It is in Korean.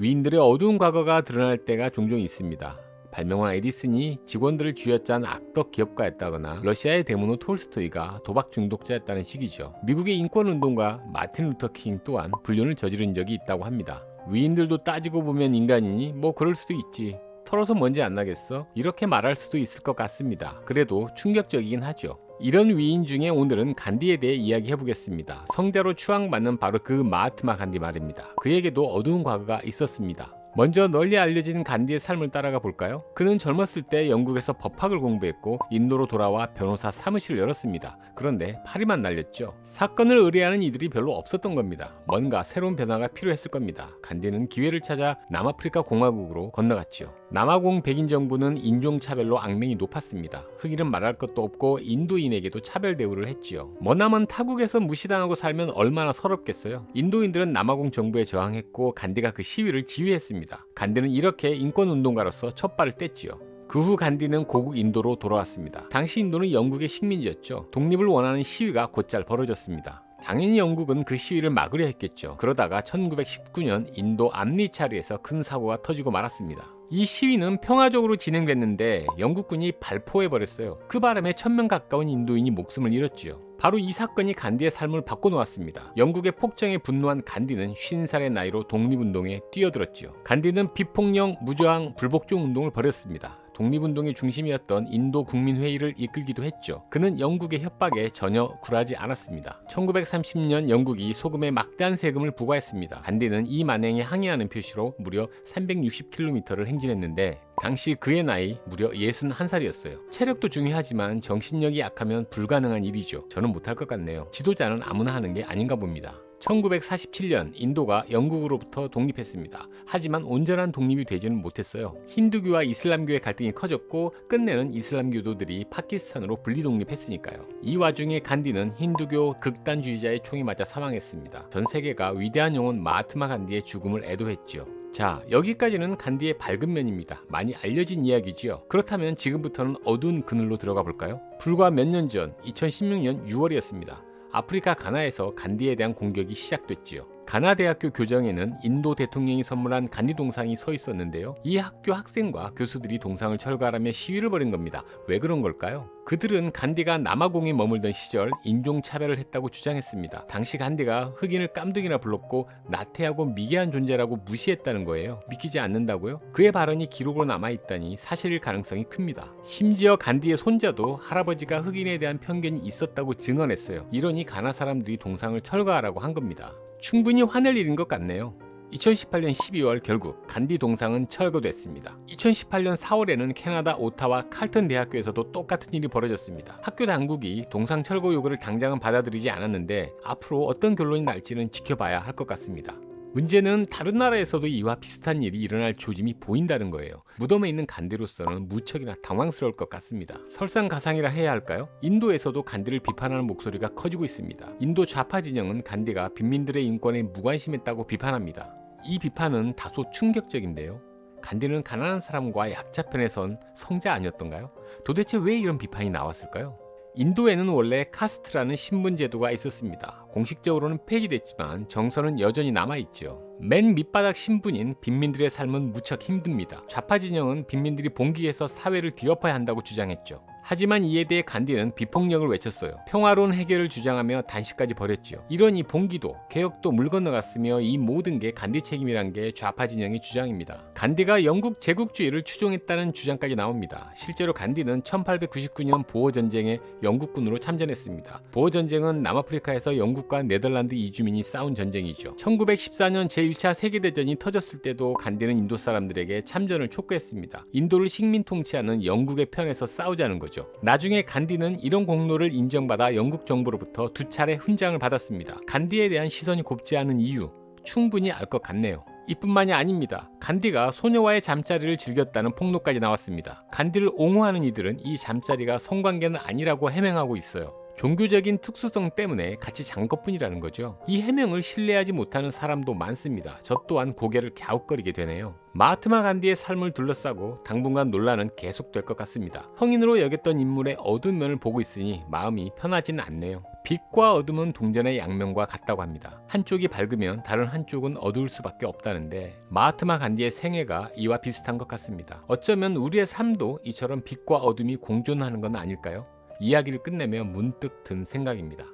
위인들의 어두운 과거가 드러날 때가 종종 있습니다. 발명왕 에디슨이 직원들을 쥐어짠 악덕 기업가였다거나 러시아의 대문호 톨스토이가 도박 중독자였다는 시기죠. 미국의 인권운동가 마틴 루터 킹 또한 불륜을 저지른 적이 있다고 합니다. 위인들도 따지고 보면 인간이니 뭐 그럴 수도 있지. 털어서 먼지 안 나겠어? 이렇게 말할 수도 있을 것 같습니다. 그래도 충격적이긴 하죠. 이런 위인 중에 오늘은 간디에 대해 이야기해보겠습니다. 성자로 추앙받는 바로 그 마하트마 간디 말입니다. 그에게도 어두운 과거가 있었습니다. 먼저 널리 알려진 간디의 삶을 따라가 볼까요? 그는 젊었을 때 영국에서 법학을 공부했고 인도로 돌아와 변호사 사무실을 열었습니다. 그런데 파리만 날렸죠. 사건을 의뢰하는 이들이 별로 없었던 겁니다. 뭔가 새로운 변화가 필요했을 겁니다. 간디는 기회를 찾아 남아프리카 공화국으로 건너갔죠. 남아공 백인 정부는 인종차별로 악명이 높았습니다. 흑인은 말할 것도 없고 인도인에게도 차별 대우를 했지요. 머나먼 타국에서 무시당하고 살면 얼마나 서럽겠어요. 인도인들은 남아공 정부에 저항했고 간디가 그 시위를 지휘했습니다. 간디는 이렇게 인권운동가로서 첫 발을 뗐지요. 그 후 간디는 고국 인도로 돌아왔습니다. 당시 인도는 영국의 식민지였죠. 독립을 원하는 시위가 곧잘 벌어졌습니다. 당연히 영국은 그 시위를 막으려 했겠죠. 그러다가 1919년 인도 암리차르에서 큰 사고가 터지고 말았습니다. 이 시위는 평화적으로 진행됐는데 영국군이 발포해버렸어요. 그 바람에 1000명 가까운 인도인이 목숨을 잃었지요. 바로 이 사건이 간디의 삶을 바꿔놓았습니다. 영국의 폭정에 분노한 간디는 50살의 나이로 독립운동에 뛰어들었지요. 간디는 비폭력, 무저항, 불복종 운동을 벌였습니다. 독립운동의 중심이었던 인도 국민회의를 이끌기도 했죠. 그는 영국의 협박에 전혀 굴하지 않았습니다. 1930년 영국이 소금에 막대한 세금을 부과했습니다. 간디는 이 만행에 항의하는 표시로 무려 360km를 행진했는데 당시 그의 나이 무려 61살이었어요. 체력도 중요하지만 정신력이 약하면 불가능한 일이죠. 저는 못할 것 같네요. 지도자는 아무나 하는 게 아닌가 봅니다. 1947년 인도가 영국으로부터 독립했습니다. 하지만 온전한 독립이 되지는 못했어요. 힌두교와 이슬람교의 갈등이 커졌고 끝내는 이슬람교도들이 파키스탄으로 분리 독립했으니까요. 이 와중에 간디는 힌두교 극단주의자의 총에 맞아 사망했습니다. 전 세계가 위대한 영혼 마하트마 간디의 죽음을 애도했지요. 자, 여기까지는 간디의 밝은 면입니다. 많이 알려진 이야기지요. 그렇다면 지금부터는 어두운 그늘로 들어가 볼까요? 불과 몇 년 전 2016년 6월이었습니다. 아프리카 가나에서 간디에 대한 공격이 시작됐지요. 가나 대학교 교정에는 인도 대통령이 선물한 간디 동상이 서 있었는데요. 이 학교 학생과 교수들이 동상을 철거하라며 시위를 벌인 겁니다. 왜 그런 걸까요? 그들은 간디가 남아공에 머물던 시절 인종차별을 했다고 주장했습니다. 당시 간디가 흑인을 깜둥이라 불렀고 나태하고 미개한 존재라고 무시했다는 거예요. 믿기지 않는다고요? 그의 발언이 기록으로 남아있다니 사실일 가능성이 큽니다. 심지어 간디의 손자도 할아버지가 흑인에 대한 편견이 있었다고 증언했어요. 이러니 가나 사람들이 동상을 철거하라고 한 겁니다. 충분히 화낼 일인 것 같네요. 2018년 12월 결국 간디 동상은 철거됐습니다. 2018년 4월에는 캐나다 오타와 칼튼 대학교에서도 똑같은 일이 벌어졌습니다. 학교 당국이 동상 철거 요구를 당장은 받아들이지 않았는데 앞으로 어떤 결론이 날지는 지켜봐야 할 것 같습니다. 문제는 다른 나라에서도 이와 비슷한 일이 일어날 조짐이 보인다는 거예요. 무덤에 있는 간디로서는 무척이나 당황스러울 것 같습니다. 설상가상이라 해야 할까요? 인도에서도 간디를 비판하는 목소리가 커지고 있습니다. 인도 좌파 진영은 간디가 빈민들의 인권에 무관심했다고 비판합니다. 이 비판은 다소 충격적인데요. 간디는 가난한 사람과 약자편에 선 성자 아니었던가요? 도대체 왜 이런 비판이 나왔을까요? 인도에는 원래 카스트라는 신분 제도가 있었습니다. 공식적으로는 폐지됐지만 정서는 여전히 남아있죠. 맨 밑바닥 신분인 빈민들의 삶은 무척 힘듭니다. 좌파 진영은 빈민들이 봉기해서 사회를 뒤엎어야 한다고 주장했죠. 하지만 이에 대해 간디는 비폭력을 외쳤어요. 평화로운 해결을 주장하며 단식까지 벌였지요. 이러니 봉기도 개혁도 물 건너갔으며 이 모든 게 간디 책임이란 게 좌파 진영의 주장입니다. 간디가 영국 제국주의를 추종했다는 주장까지 나옵니다. 실제로 간디는 1899년 보어전쟁에 영국군으로 참전했습니다. 보어전쟁은 남아프리카에서 영국과 네덜란드 이주민이 싸운 전쟁이죠. 1914년 제1차 세계대전이 터졌을 때도 간디는 인도 사람들에게 참전을 촉구했습니다. 인도를 식민 통치하는 영국의 편에서 싸우자는 거죠. 나중에 간디는 이런 공로를 인정받아 영국 정부로부터 2차례 훈장을 받았습니다. 간디에 대한 시선이 곱지 않은 이유 충분히 알 것 같네요. 이뿐만이 아닙니다. 간디가 소녀와의 잠자리를 즐겼다는 폭로까지 나왔습니다. 간디를 옹호하는 이들은 이 잠자리가 성관계는 아니라고 해명하고 있어요. 종교적인 특수성 때문에 같이 잔 것뿐이라는 거죠. 이 해명을 신뢰하지 못하는 사람도 많습니다. 저 또한 고개를 갸웃거리게 되네요. 마하트마 간디의 삶을 둘러싸고 당분간 논란은 계속될 것 같습니다. 성인으로 여겼던 인물의 어두운 면을 보고 있으니 마음이 편하지는 않네요. 빛과 어둠은 동전의 양면과 같다고 합니다. 한쪽이 밝으면 다른 한쪽은 어두울 수밖에 없다는데 마하트마 간디의 생애가 이와 비슷한 것 같습니다. 어쩌면 우리의 삶도 이처럼 빛과 어둠이 공존하는 건 아닐까요? 이야기를 끝내며 문득 든 생각입니다.